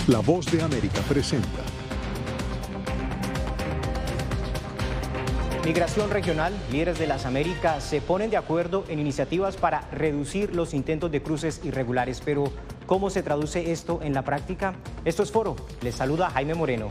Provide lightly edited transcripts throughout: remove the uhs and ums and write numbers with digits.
La Voz de América presenta. Migración regional, líderes de las Américas se ponen de acuerdo en iniciativas para reducir los intentos de cruces irregulares. Pero, ¿cómo se traduce esto en la práctica? Esto es Foro. Les saluda Jaime Moreno.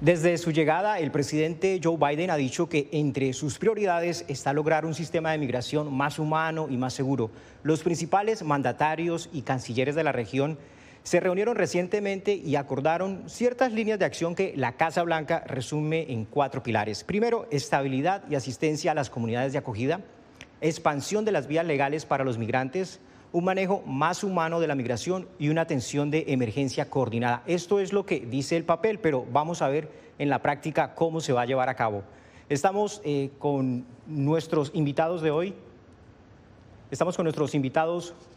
Desde su llegada, el presidente Joe Biden ha dicho que entre sus prioridades está lograr un sistema de migración más humano y más seguro. Los principales mandatarios y cancilleres de la región se reunieron recientemente y acordaron ciertas líneas de acción que la Casa Blanca resume en 4 pilares. Primero, estabilidad y asistencia a las comunidades de acogida, expansión de las vías legales para los migrantes, un manejo más humano de la migración y una atención de emergencia coordinada. Esto es lo que dice el papel, pero vamos a ver en la práctica cómo se va a llevar a cabo. Estamos con nuestros invitados de hoy.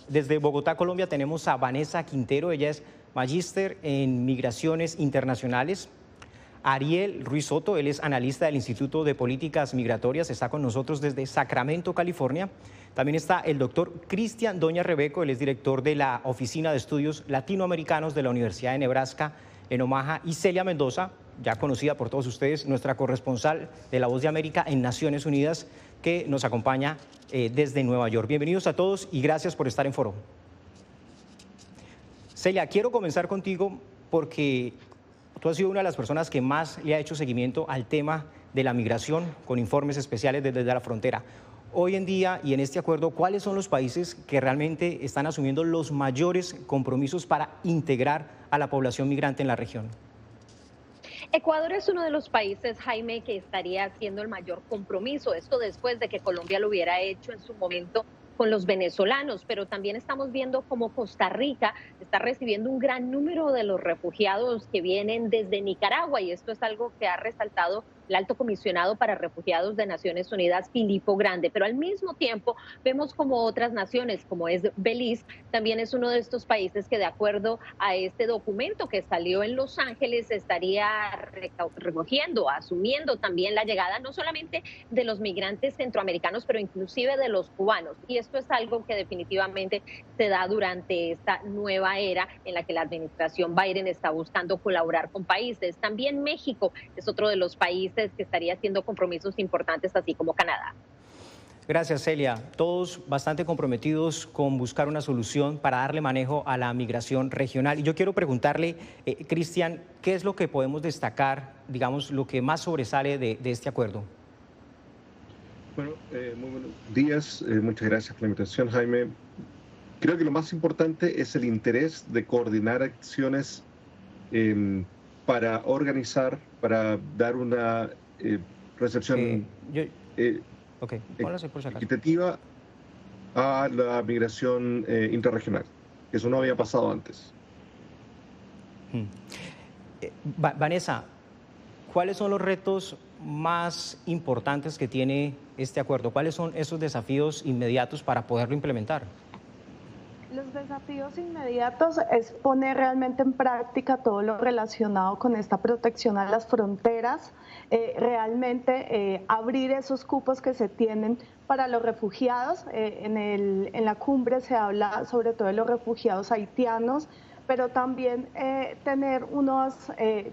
Desde Bogotá, Colombia. Tenemos a Vanessa Quintero, ella es magíster en migraciones internacionales. Ariel Ruiz Soto, él es analista del Instituto de Políticas Migratorias, está con nosotros desde Sacramento, California. También está el doctor Cristian Doña Rebeco, él es director de la Oficina de Estudios Latinoamericanos de la Universidad de Nebraska en Omaha. Y Celia Mendoza, ya conocida por todos ustedes, nuestra corresponsal de La Voz de América en Naciones Unidas, que nos acompaña desde Nueva York. Bienvenidos a todos y gracias por estar en Foro. Celia, quiero comenzar contigo porque tú has sido una de las personas que más le ha hecho seguimiento al tema de la migración con informes especiales desde la frontera. Hoy en día y en este acuerdo, ¿cuáles son los países que realmente están asumiendo los mayores compromisos para integrar a la población migrante en la región? Ecuador es uno de los países, Jaime, que estaría haciendo el mayor compromiso. Esto después de que Colombia lo hubiera hecho en su momento con los venezolanos, pero también estamos viendo cómo Costa Rica está recibiendo un gran número de los refugiados que vienen desde Nicaragua, y esto es algo que ha resaltado el alto comisionado para refugiados de Naciones Unidas, Filippo Grandi. Pero al mismo tiempo vemos como otras naciones, como es Belice, también es uno de estos países que, de acuerdo a este documento que salió en Los Ángeles, estaría recogiendo, asumiendo también la llegada no solamente de los migrantes centroamericanos, pero inclusive de los cubanos. Y esto es algo que definitivamente se da durante esta nueva era en la que la administración Biden está buscando colaborar con países. También México es otro de los países que estaría haciendo compromisos importantes, así como Canadá. Gracias, Celia. Todos bastante comprometidos con buscar una solución para darle manejo a la migración regional. Y yo quiero preguntarle, Cristian, ¿qué es lo que podemos destacar, digamos, lo que más sobresale de este acuerdo? Bueno, muy buenos días. Muchas gracias por la invitación, Jaime. Creo que lo más importante es el interés de coordinar acciones para organizar, para dar una recepción equitativa a la migración intrarregional. Eso no había pasado antes. Vanessa, ¿cuáles son los retos más importantes que tiene este acuerdo? ¿Cuáles son esos desafíos inmediatos para poderlo implementar? Los desafíos inmediatos es poner realmente en práctica todo lo relacionado con esta protección a las fronteras, realmente abrir esos cupos que se tienen para los refugiados. En la cumbre se habla sobre todo de los refugiados haitianos, pero también tener unas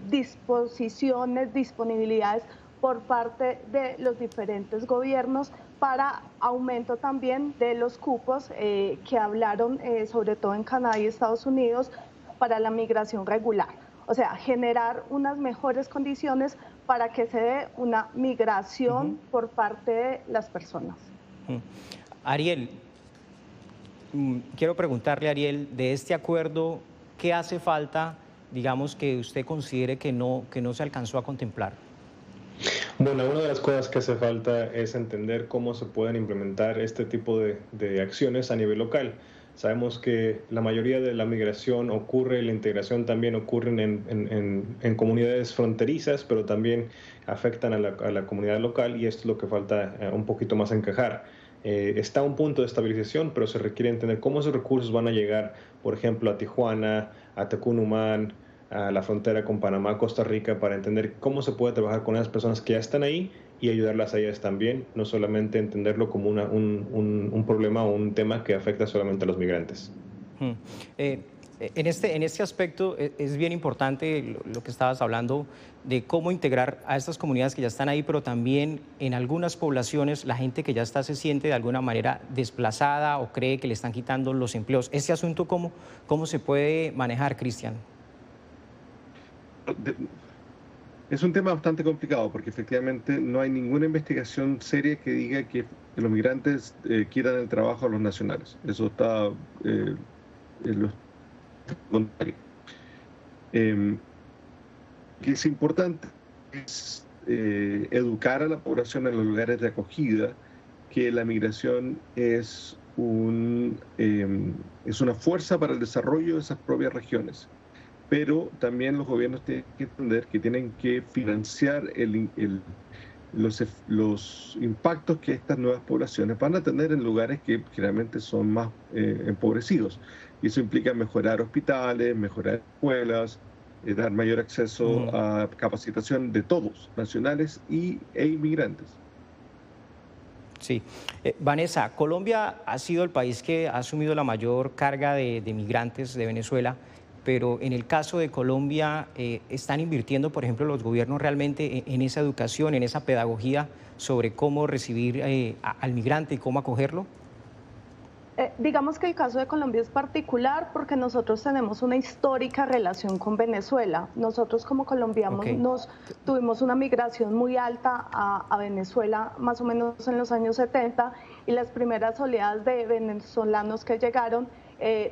disponibilidades por parte de los diferentes gobiernos para aumento también de los cupos que hablaron sobre todo en Canadá y Estados Unidos para la migración regular. O sea, generar unas mejores condiciones para que se dé una migración por parte de las personas. Ariel, quiero preguntarle, Ariel, de este acuerdo, ¿qué hace falta, digamos, que usted considere que no se alcanzó a contemplar? Bueno, una de las cosas que hace falta es entender cómo se pueden implementar este tipo de acciones a nivel local. Sabemos que la mayoría de la migración ocurre, la integración también ocurre en comunidades fronterizas, pero también afectan a la comunidad local, y esto es lo que falta un poquito más encajar. Está a un punto de estabilización, pero se requiere entender cómo esos recursos van a llegar, por ejemplo, a Tijuana, a Tecunumán, a la frontera con Panamá, Costa Rica, para entender cómo se puede trabajar con esas personas que ya están ahí y ayudarlas a ellas también, no solamente entenderlo como un problema o un tema que afecta solamente a los migrantes. En este aspecto es bien importante lo que estabas hablando de cómo integrar a estas comunidades que ya están ahí, pero también en algunas poblaciones la gente que ya está se siente de alguna manera desplazada o cree que le están quitando los empleos. ¿Este asunto cómo se puede manejar, Cristian? Es un tema bastante complicado porque efectivamente no hay ninguna investigación seria que diga que los migrantes quieran el trabajo a los nacionales. Eso está en los contrarios. Que es importante es educar a la población en los lugares de acogida que la migración es una fuerza para el desarrollo de esas propias regiones. Pero también los gobiernos tienen que entender que tienen que financiar los impactos que estas nuevas poblaciones van a tener en lugares que generalmente son más empobrecidos. Y eso implica mejorar hospitales, mejorar escuelas, dar mayor acceso a capacitación de todos, nacionales e inmigrantes. Sí. Vanessa, Colombia ha sido el país que ha asumido la mayor carga de migrantes de Venezuela, pero en el caso de Colombia, ¿están invirtiendo, por ejemplo, los gobiernos realmente en esa educación, en esa pedagogía sobre cómo recibir al migrante y cómo acogerlo? Digamos que el caso de Colombia es particular porque nosotros tenemos una histórica relación con Venezuela. Nosotros como colombianos tuvimos una migración muy alta a Venezuela más o menos en los años 70 y las primeras oleadas de venezolanos que llegaron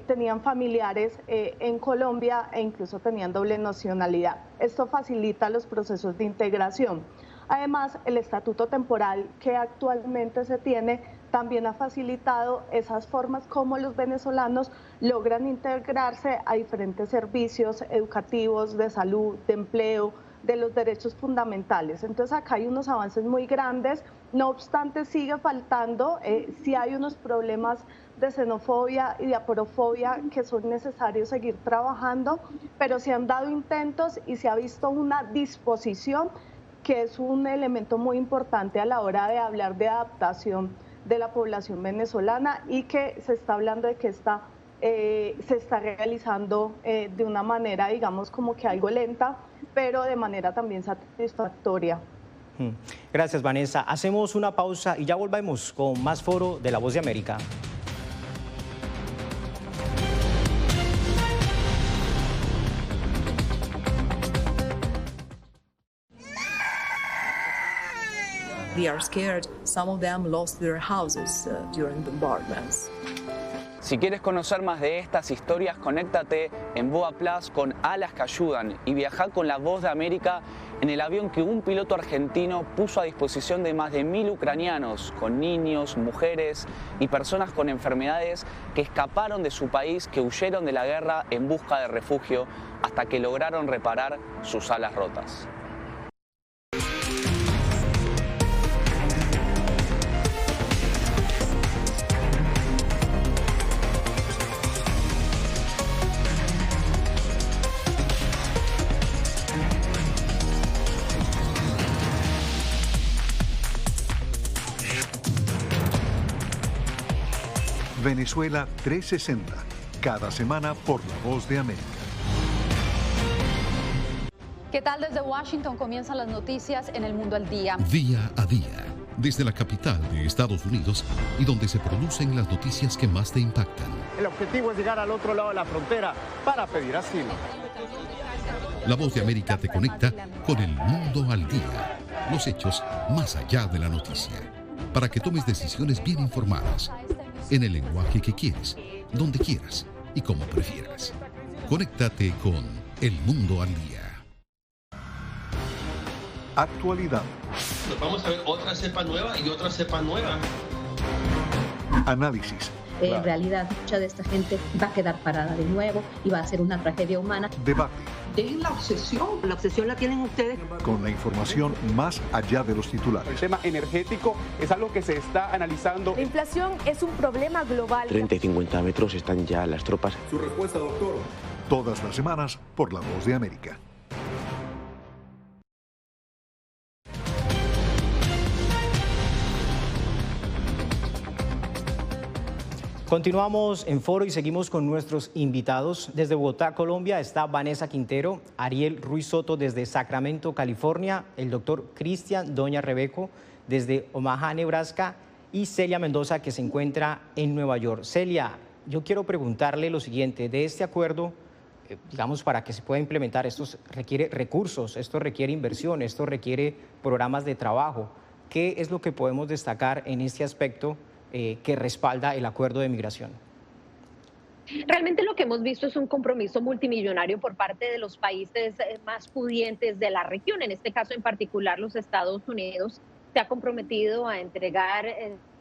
tenían familiares en Colombia e incluso tenían doble nacionalidad. Esto facilita los procesos de integración. Además, el estatuto temporal que actualmente se tiene también ha facilitado esas formas como los venezolanos logran integrarse a diferentes servicios educativos, de salud, de empleo, de los derechos fundamentales. Entonces acá hay unos avances muy grandes, no obstante sigue faltando, sí hay unos problemas de xenofobia y de aporofobia que son necesarios seguir trabajando, pero se han dado intentos y se ha visto una disposición que es un elemento muy importante a la hora de hablar de adaptación de la población venezolana y que se está hablando de que se está realizando de una manera, digamos, como que algo lenta, pero de manera también satisfactoria. Gracias, Vanessa. Hacemos una pausa y ya volvemos con más Foro de La Voz de América. They are scared. Some of them lost their houses during bombardments. Si quieres conocer más de estas historias, conéctate en Boa Plus con Alas que Ayudan y viaja con La Voz de América en el avión que un piloto argentino puso a disposición de más de 1000 ucranianos, con niños, mujeres y personas con enfermedades que escaparon de su país, que huyeron de la guerra en busca de refugio hasta que lograron reparar sus alas rotas. Venezuela 360, cada semana por La Voz de América. ¿Qué tal? Desde Washington comienzan las noticias en El Mundo al Día. Día a día, desde la capital de Estados Unidos y donde se producen las noticias que más te impactan. El objetivo es llegar al otro lado de la frontera para pedir asilo. La Voz de América te conecta con El Mundo al Día, los hechos más allá de la noticia, para que tomes decisiones bien informadas, en el lenguaje que quieres, donde quieras y como prefieras. Conéctate con El Mundo al Día. Actualidad. Nos vamos a ver otra cepa nueva y otra cepa nueva. Análisis. En realidad, mucha de esta gente va a quedar parada de nuevo y va a ser una tragedia humana. Debate. Dejen la obsesión la tienen ustedes. Con la información más allá de los titulares. El tema energético es algo que se está analizando. La inflación es un problema global. 30 y 50 metros están ya las tropas. Su respuesta, doctor. todas las semanas por La Voz de América. Continuamos en Foro y seguimos con nuestros invitados. Desde Bogotá, Colombia, está Vanessa Quintero, Ariel Ruiz Soto desde Sacramento, California, el doctor Cristian Doña Rebeco desde Omaha, Nebraska, y Celia Mendoza, que se encuentra en Nueva York. Celia, yo quiero preguntarle lo siguiente: de este acuerdo, digamos, para que se pueda implementar, esto requiere recursos, esto requiere inversión, esto requiere programas de trabajo. ¿Qué es lo que podemos destacar en este aspecto que respalda el acuerdo de migración? Realmente lo que hemos visto es un compromiso multimillonario por parte de los países más pudientes de la región. En este caso en particular, los Estados Unidos se ha comprometido a entregar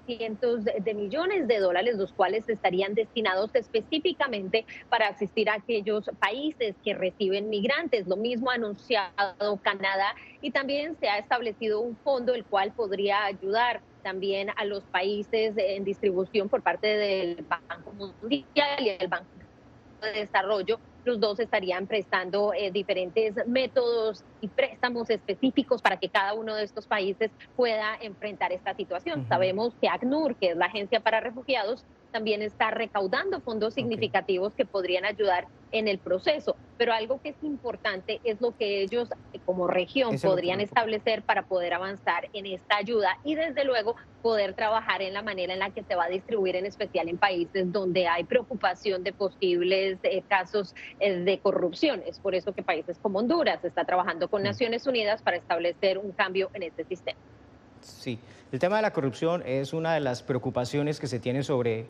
cientos de millones de dólares, los cuales estarían destinados específicamente para asistir a aquellos países que reciben migrantes. Lo mismo ha anunciado Canadá, y también se ha establecido un fondo el cual podría ayudar también a los países en distribución por parte del Banco Mundial y el Banco de Desarrollo. Los dos estarían prestando diferentes métodos y préstamos específicos para que cada uno de estos países pueda enfrentar esta situación. Sabemos que ACNUR, que es la Agencia para Refugiados, también está recaudando fondos significativos que podrían ayudar en el proceso. Pero algo que es importante es lo que ellos como región podrían establecer para poder avanzar en esta ayuda y desde luego poder trabajar en la manera en la que se va a distribuir, en especial en países donde hay preocupación de posibles casos de corrupción. Es por eso que países como Honduras está trabajando con Naciones Unidas para establecer un cambio en este sistema. Sí, el tema de la corrupción es una de las preocupaciones que se tiene sobre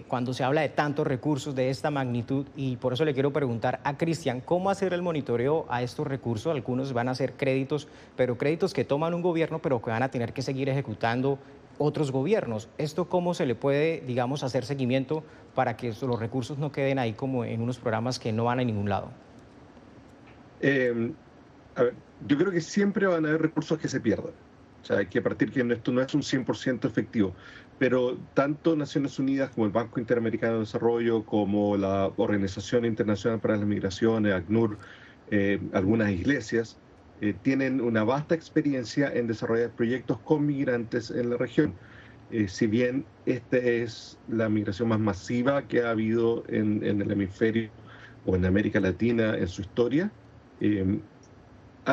cuando se habla de tantos recursos de esta magnitud, y por eso le quiero preguntar a Cristian, ¿cómo hacer el monitoreo a estos recursos? Algunos van a ser créditos, pero créditos que toman un gobierno, pero que van a tener que seguir ejecutando otros gobiernos. ¿Esto cómo se le puede, digamos, hacer seguimiento para que los recursos no queden ahí como en unos programas que no van a ningún lado? A ver, yo creo que siempre van a haber recursos que se pierdan. O sea, hay que partir que esto no es un 100% efectivo, pero tanto Naciones Unidas como el Banco Interamericano de Desarrollo, como la Organización Internacional para las Migraciones, ACNUR, algunas iglesias, tienen una vasta experiencia en desarrollar proyectos con migrantes en la región. Si bien esta es la migración más masiva que ha habido en el hemisferio o en América Latina en su historia,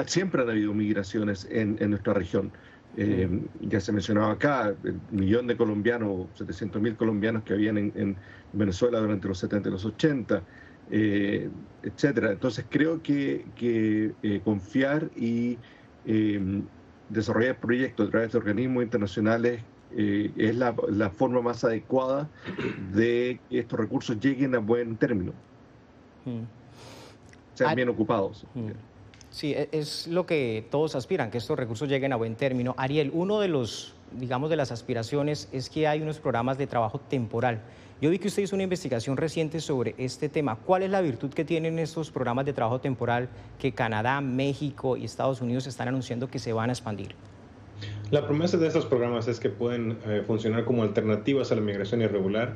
siempre han habido migraciones en nuestra región. Ya se mencionaba acá, el millón de colombianos, 700.000 colombianos que habían en Venezuela durante los 70 y los 80, etcétera. Entonces creo que confiar y desarrollar proyectos a través de organismos internacionales es la forma más adecuada de que estos recursos lleguen a buen término, sean bien ocupados. Sí, es lo que todos aspiran, que estos recursos lleguen a buen término. Ariel, uno de los, digamos, de las aspiraciones es que hay unos programas de trabajo temporal. Yo vi que usted hizo una investigación reciente sobre este tema. ¿Cuál es la virtud que tienen estos programas de trabajo temporal que Canadá, México y Estados Unidos están anunciando que se van a expandir? La promesa de estos programas es que pueden funcionar como alternativas a la migración irregular,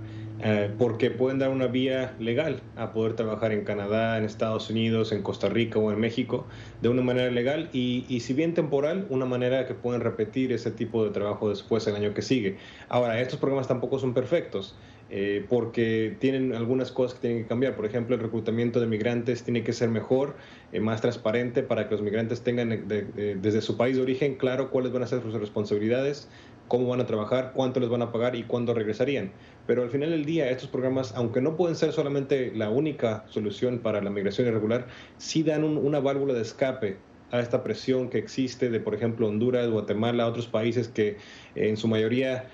porque pueden dar una vía legal a poder trabajar en Canadá, en Estados Unidos, en Costa Rica o en México de una manera legal y si bien temporal, una manera que pueden repetir ese tipo de trabajo después el año que sigue. Ahora, estos programas tampoco son perfectos. Porque tienen algunas cosas que tienen que cambiar. Por ejemplo, el reclutamiento de migrantes tiene que ser mejor, más transparente, para que los migrantes tengan desde su país de origen claro cuáles van a ser sus responsabilidades, cómo van a trabajar, cuánto les van a pagar y cuándo regresarían. Pero al final del día, estos programas, aunque no pueden ser solamente la única solución para la migración irregular, sí dan una válvula de escape a esta presión que existe de, por ejemplo, Honduras, Guatemala, otros países que en su mayoría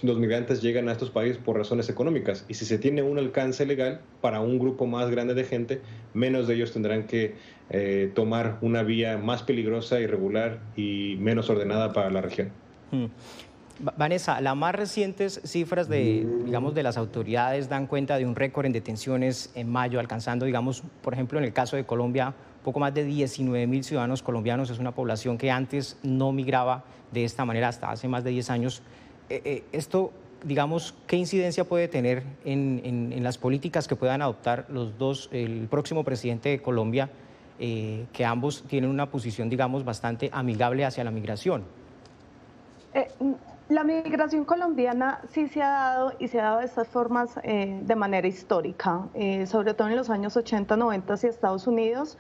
los migrantes llegan a estos países por razones económicas. Y si se tiene un alcance legal para un grupo más grande de gente, menos de ellos tendrán que tomar una vía más peligrosa, irregular y menos ordenada para la región. Vanessa, las más recientes cifras de las autoridades dan cuenta de un récord en detenciones en mayo, alcanzando, digamos, por ejemplo, en el caso de Colombia, poco más de 19.000 ciudadanos colombianos. Es una población que antes no migraba de esta manera hasta hace más de 10 años. ¿Esto digamos, ¿qué incidencia puede tener en las políticas que puedan adoptar el próximo presidente de Colombia, que ambos tienen una posición, digamos, bastante amigable hacia la migración? La migración colombiana sí se ha dado y se ha dado de estas formas de manera histórica, sobre todo en los años 80, 90 hacia Estados Unidos,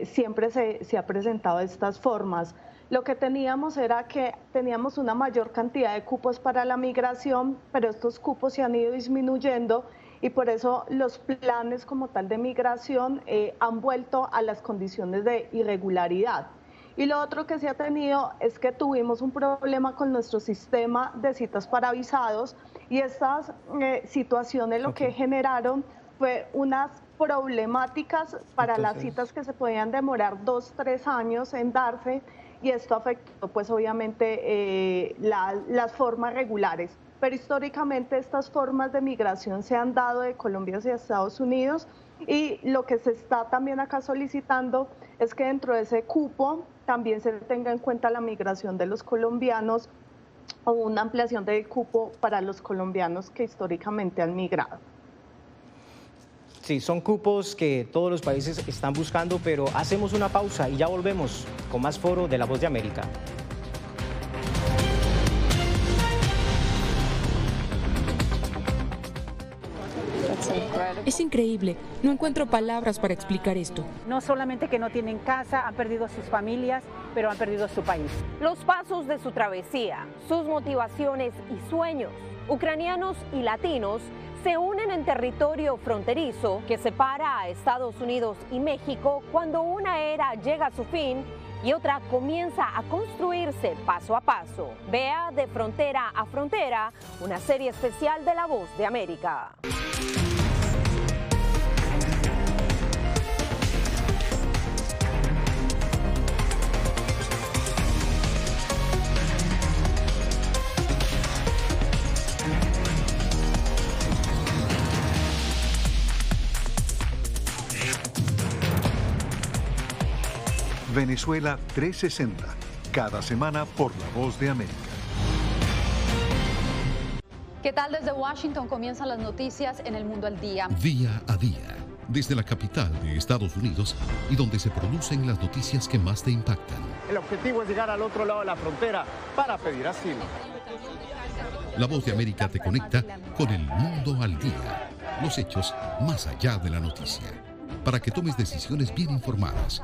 siempre se ha presentado de estas formas. Lo que teníamos era que teníamos una mayor cantidad de cupos para la migración, pero estos cupos se han ido disminuyendo y por eso los planes como tal de migración han vuelto a las condiciones de irregularidad. Y lo otro que se ha tenido es que tuvimos un problema con nuestro sistema de citas para visados y estas situaciones lo que generaron fue unas problemáticas para las citas que se podían demorar 2, 3 años en darse y esto afectó pues obviamente las formas regulares. Pero históricamente estas formas de migración se han dado de Colombia hacia Estados Unidos y lo que se está también acá solicitando es que dentro de ese cupo también se tenga en cuenta la migración de los colombianos o una ampliación del cupo para los colombianos que históricamente han migrado. Sí, son cupos que todos los países están buscando, pero hacemos una pausa y ya volvemos con más Foro de La Voz de América. Es increíble, no encuentro palabras para explicar esto. No solamente que no tienen casa, han perdido sus familias, pero han perdido su país. Los pasos de su travesía, sus motivaciones y sueños, ucranianos y latinos, se unen en territorio fronterizo que separa a Estados Unidos y México cuando una era llega a su fin y otra comienza a construirse paso a paso. Vea De Frontera a Frontera, una serie especial de La Voz de América. Venezuela 360, cada semana por La Voz de América. ¿Qué tal? Desde Washington comienzan las noticias en El Mundo al Día. Día a día, desde la capital de Estados Unidos y donde se producen las noticias que más te impactan. El objetivo es llegar al otro lado de la frontera para pedir asilo. La Voz de América te conecta con El Mundo al Día, los hechos más allá de la noticia, para que tomes decisiones bien informadas,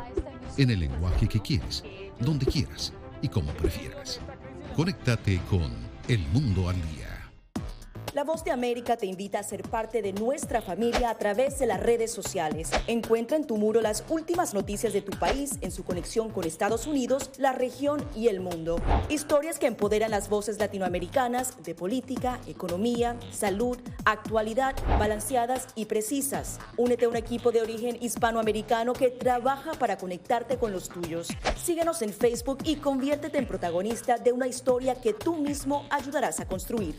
en el lenguaje que quieres, donde quieras y como prefieras. Conéctate con El Mundo al Día. La Voz de América te invita a ser parte de nuestra familia a través de las redes sociales. Encuentra en tu muro las últimas noticias de tu país en su conexión con Estados Unidos, la región y el mundo. Historias que empoderan las voces latinoamericanas de política, economía, salud, actualidad, balanceadas y precisas. Únete a un equipo de origen hispanoamericano que trabaja para conectarte con los tuyos. Síguenos en Facebook y conviértete en protagonista de una historia que tú mismo ayudarás a construir.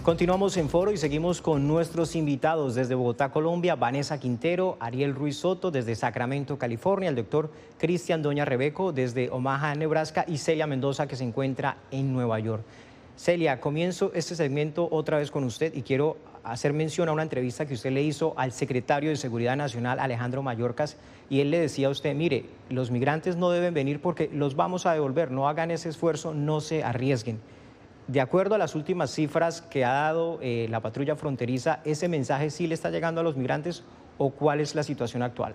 Continuamos en Foro y seguimos con nuestros invitados desde Bogotá, Colombia, Vanessa Quintero, Ariel Ruiz Soto desde Sacramento, California, el doctor Cristian Doña Rebeco desde Omaha, Nebraska y Celia Mendoza que se encuentra en Nueva York. Celia, comienzo este segmento otra vez con usted y quiero hacer mención a una entrevista que usted le hizo al secretario de Seguridad Nacional, Alejandro Mayorkas, y él le decía a usted, mire, los migrantes no deben venir porque los vamos a devolver, no hagan ese esfuerzo, no se arriesguen. De acuerdo a las últimas cifras que ha dado la patrulla fronteriza, ¿ese mensaje sí le está llegando a los migrantes o cuál es la situación actual?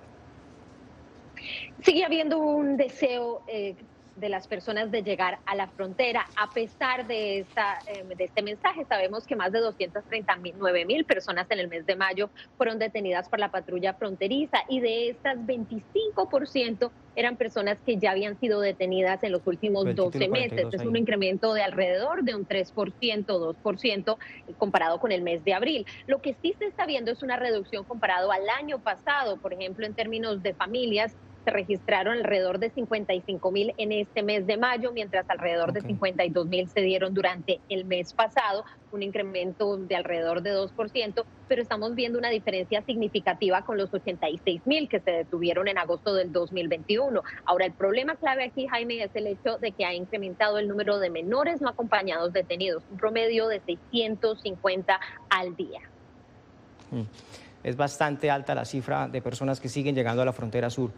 Sigue habiendo un deseo de las personas de llegar a la frontera. A pesar de este mensaje, sabemos que más de 239.000 personas en el mes de mayo fueron detenidas por la patrulla fronteriza y de estas 25% eran personas que ya habían sido detenidas en los últimos 12 meses. Es un incremento de alrededor de un 3%, 2% comparado con el mes de abril. Lo que sí se está viendo es una reducción comparado al año pasado, por ejemplo, en términos de familias se registraron alrededor de 55.000 en este mes de mayo, mientras alrededor de 52.000 se dieron durante el mes pasado, un incremento de alrededor de 2%, pero estamos viendo una diferencia significativa con los 86.000 que se detuvieron en agosto del 2021. Ahora, el problema clave aquí, Jaime, es el hecho de que ha incrementado el número de menores no acompañados detenidos, un promedio de 650 al día. Es bastante alta la cifra de personas que siguen llegando a la frontera sur.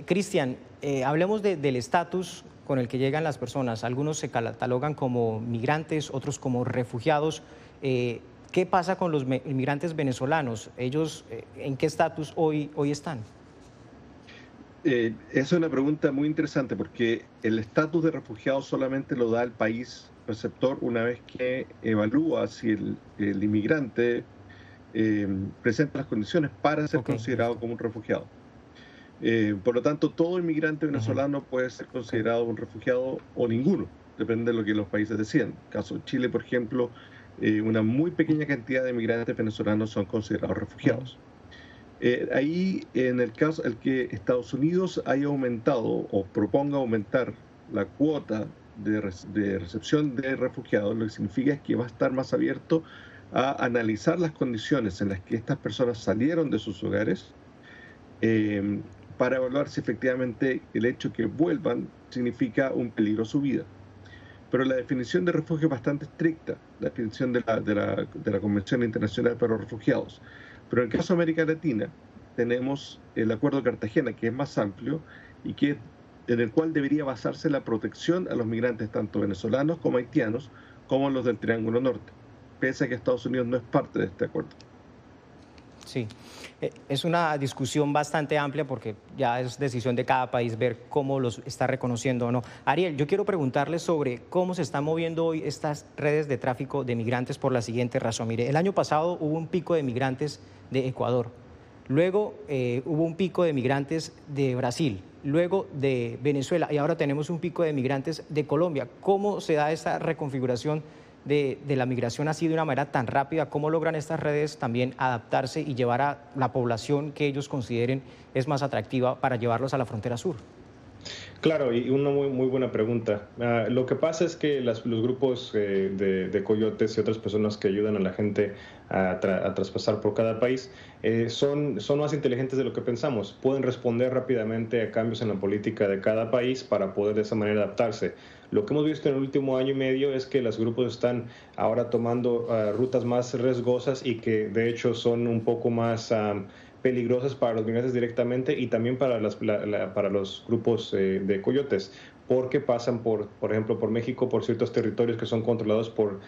Cristian, hablemos del estatus con el que llegan las personas. Algunos se catalogan como migrantes, otros como refugiados. ¿Qué pasa con los inmigrantes venezolanos? ¿Ellos en qué estatus hoy están? Es una pregunta muy interesante porque el estatus de refugiado solamente lo da el país receptor una vez que evalúa si el inmigrante presenta las condiciones para ser considerado como un refugiado. Por lo tanto, todo inmigrante venezolano puede ser considerado un refugiado o ninguno, depende de lo que los países decidan. En el caso de Chile, por ejemplo, una muy pequeña cantidad de inmigrantes venezolanos son considerados refugiados. Ahí, en el caso el que Estados Unidos haya aumentado o proponga aumentar la cuota de recepción de refugiados, lo que significa es que va a estar más abierto a analizar las condiciones en las que estas personas salieron de sus hogares para evaluar si efectivamente el hecho que vuelvan significa un peligro a su vida. Pero la definición de refugio es bastante estricta, la definición de la Convención Internacional para los Refugiados. Pero en el caso de América Latina tenemos el Acuerdo de Cartagena, que es más amplio y en el cual debería basarse la protección a los migrantes tanto venezolanos como haitianos, como los del Triángulo Norte, pese a que Estados Unidos no es parte de este acuerdo. Sí, es una discusión bastante amplia porque ya es decisión de cada país ver cómo los está reconociendo o no. Ariel, yo quiero preguntarle sobre cómo se están moviendo hoy estas redes de tráfico de migrantes por la siguiente razón. Mire, el año pasado hubo un pico de migrantes de Ecuador, luego hubo un pico de migrantes de Brasil, luego de Venezuela y ahora tenemos un pico de migrantes de Colombia. ¿Cómo se da esta reconfiguración de la migración así de una manera tan rápida? ¿Cómo logran estas redes también adaptarse y llevar a la población que ellos consideren es más atractiva para llevarlos a la frontera sur? Claro, y una muy buena pregunta. Lo que pasa es que los grupos de coyotes y otras personas que ayudan a la gente a traspasar por cada país son más inteligentes de lo que pensamos. Pueden responder rápidamente a cambios en la política de cada país para poder de esa manera adaptarse. Lo que hemos visto en el último año y medio es que los grupos están ahora tomando rutas más riesgosas y que de hecho son un poco más peligrosas para los migrantes directamente y también para los grupos de coyotes, porque pasan por ejemplo, por México, por ciertos territorios que son controlados por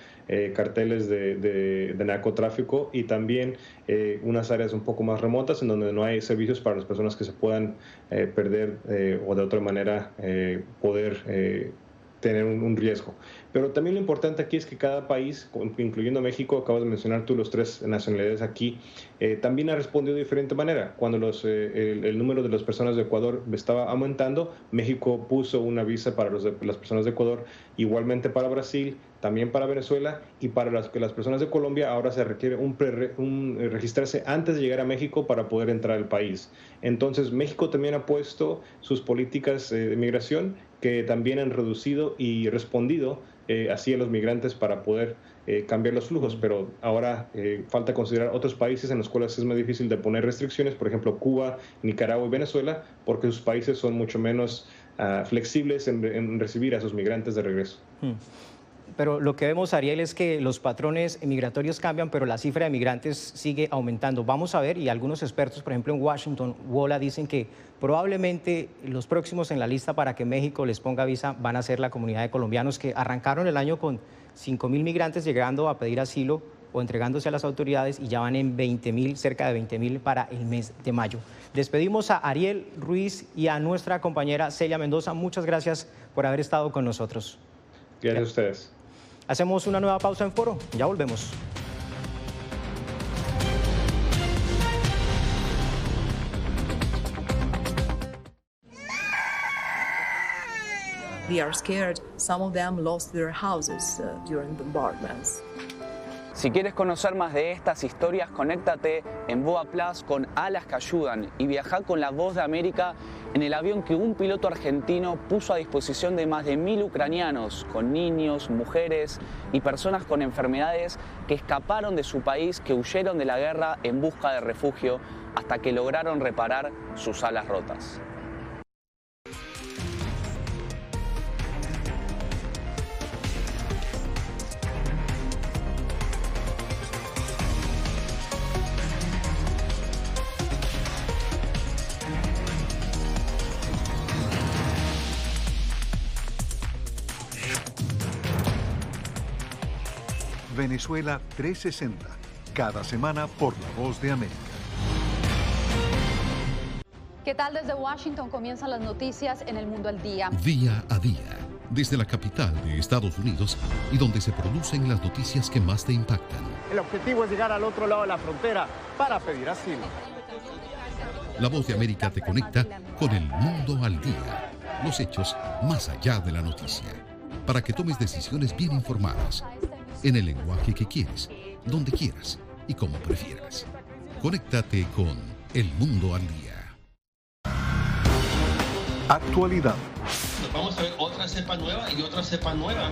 carteles de narcotráfico y también unas áreas un poco más remotas en donde no hay servicios para las personas que se puedan perder o de otra manera poder tener un riesgo. Pero también lo importante aquí es que cada país, incluyendo México, acabas de mencionar tú los 3 nacionalidades aquí, también ha respondido de diferente manera. Cuando el número de las personas de Ecuador estaba aumentando, México puso una visa para las personas de Ecuador, igualmente para Brasil, también para Venezuela y para las personas de Colombia ahora se requiere registrarse antes de llegar a México para poder entrar al país. Entonces México también ha puesto sus políticas de migración que también han reducido y respondido así a los migrantes para poder cambiar los flujos, pero ahora falta considerar otros países en los cuales es más difícil de poner restricciones, por ejemplo Cuba, Nicaragua y Venezuela, porque sus países son mucho menos flexibles en recibir a sus migrantes de regreso. Pero lo que vemos, Ariel, es que los patrones migratorios cambian, pero la cifra de migrantes sigue aumentando. Vamos a ver, y algunos expertos, por ejemplo en Washington, WOLA, dicen que probablemente los próximos en la lista para que México les ponga visa van a ser la comunidad de colombianos que arrancaron el año con 5.000 migrantes llegando a pedir asilo o entregándose a las autoridades y ya van en 20.000, cerca de 20.000 para el mes de mayo. Despedimos a Ariel Ruiz y a nuestra compañera Celia Mendoza. Muchas gracias por haber estado con nosotros. Gracias a ustedes. Hacemos una nueva pausa en Foro. Ya volvemos. They are scared. Some of them lost their houses during bombardments. Si quieres conocer más de estas historias, conéctate en VOA Plus con Alas que Ayudan y viaja con la Voz de América en el avión que un piloto argentino puso a disposición de más de 1000 ucranianos, con niños, mujeres y personas con enfermedades que escaparon de su país, que huyeron de la guerra en busca de refugio hasta que lograron reparar sus alas rotas. Venezuela 360, cada semana por La Voz de América. ¿Qué tal? Desde Washington comienzan las noticias en El Mundo al Día. Día a día, desde la capital de Estados Unidos y donde se producen las noticias que más te impactan. El objetivo es llegar al otro lado de la frontera para pedir asilo. La Voz de América te conecta con El Mundo al Día, los hechos más allá de la noticia, para que tomes decisiones bien informadas, en el lenguaje que quieres, donde quieras y como prefieras. Conéctate con El Mundo al Día. Actualidad. Nos vamos a ver otra cepa nueva y otra cepa nueva.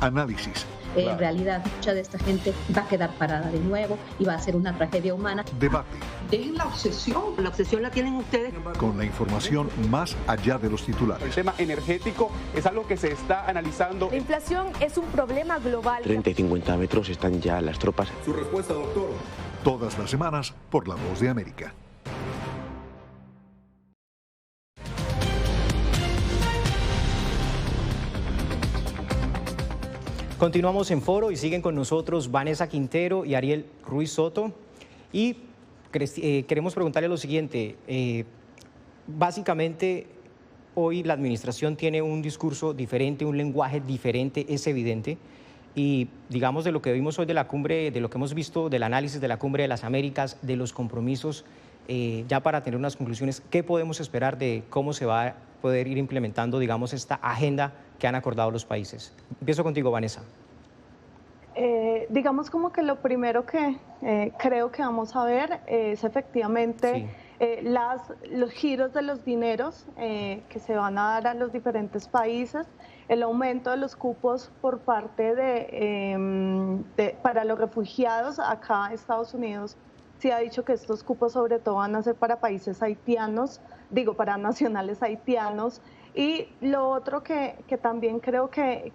Análisis. En realidad, mucha de esta gente va a quedar parada de nuevo y va a ser una tragedia humana. Debate. Dejen la obsesión la tienen ustedes. Con la información más allá de los titulares. El tema energético es algo que se está analizando. La inflación es un problema global. 30 y 50 metros están ya las tropas. Su respuesta, doctor. Todas las semanas por La Voz de América. Continuamos en Foro y siguen con nosotros Vanessa Quintero y Ariel Ruiz Soto. Y queremos preguntarle lo siguiente. Básicamente, hoy la administración tiene un discurso diferente, un lenguaje diferente, es evidente. Y digamos, de lo que vimos hoy de la cumbre, de lo que hemos visto del análisis de la Cumbre de las Américas, de los compromisos, ya para tener unas conclusiones, ¿qué podemos esperar de cómo se va a poder ir implementando, digamos, esta agenda que han acordado los países? Empiezo contigo, Vanessa. Digamos como que lo primero que creo que vamos a ver es efectivamente los giros de los dineros que se van a dar a los diferentes países, el aumento de los cupos por parte para los refugiados. Acá Estados Unidos sí ha dicho que estos cupos sobre todo van a ser para países haitianos, para nacionales haitianos. Y lo otro que también creo que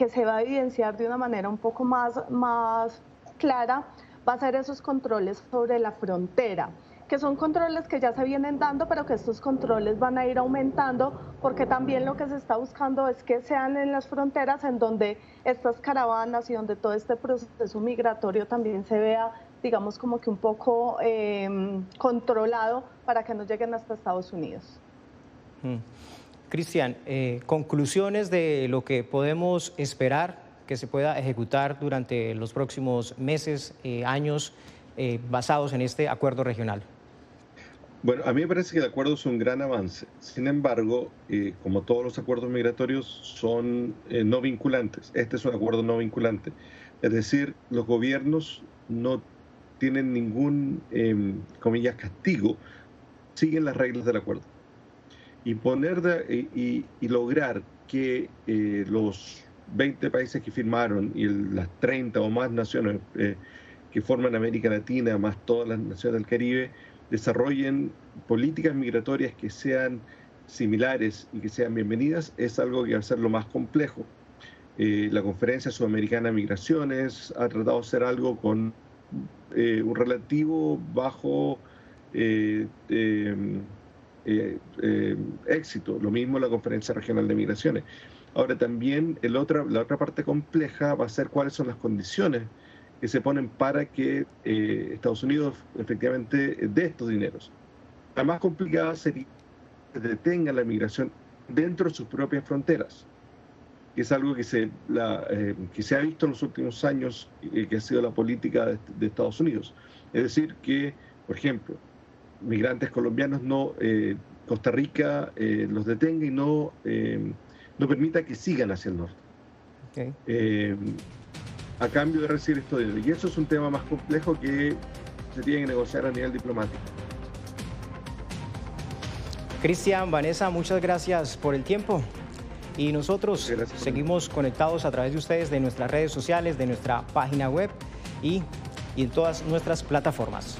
se va a evidenciar de una manera un poco más clara va a ser esos controles sobre la frontera, que son controles que ya se vienen dando, pero que estos controles van a ir aumentando, porque también lo que se está buscando es que sean en las fronteras en donde estas caravanas y donde todo este proceso migratorio también se vea, digamos, como que un poco controlado para que no lleguen hasta Estados Unidos. Cristian, conclusiones de lo que podemos esperar que se pueda ejecutar durante los próximos meses, años, basados en este acuerdo regional. Bueno, a mí me parece que el acuerdo es un gran avance. Sin embargo, como todos los acuerdos migratorios, son no vinculantes. Este es un acuerdo no vinculante. Es decir, los gobiernos no tienen ningún, comillas, castigo, siguen las reglas del acuerdo. Y lograr que los 20 países que firmaron y las 30 o más naciones que forman América Latina, más todas las naciones del Caribe, desarrollen políticas migratorias que sean similares y que sean bienvenidas, es algo que va a ser lo más complejo. La Conferencia Sudamericana de Migraciones ha tratado de hacer algo con un relativo bajo éxito, lo mismo la Conferencia Regional de Migraciones. Ahora también la otra parte compleja va a ser cuáles son las condiciones que se ponen para que Estados Unidos efectivamente dé estos dineros. La más complicada sería que detenga la migración dentro de sus propias fronteras, que es algo que se ha visto en los últimos años, que ha sido la política de Estados Unidos. Es decir, que, por ejemplo, migrantes colombianos Costa Rica los detenga y no permita que sigan hacia el norte. Okay. A cambio de recibir estos dineros. Y eso es un tema más complejo que se tiene que negociar a nivel diplomático. Cristian, Vanessa, muchas gracias por el tiempo. Y nosotros seguimos conectados a través de ustedes, de nuestras redes sociales, de nuestra página web y en todas nuestras plataformas.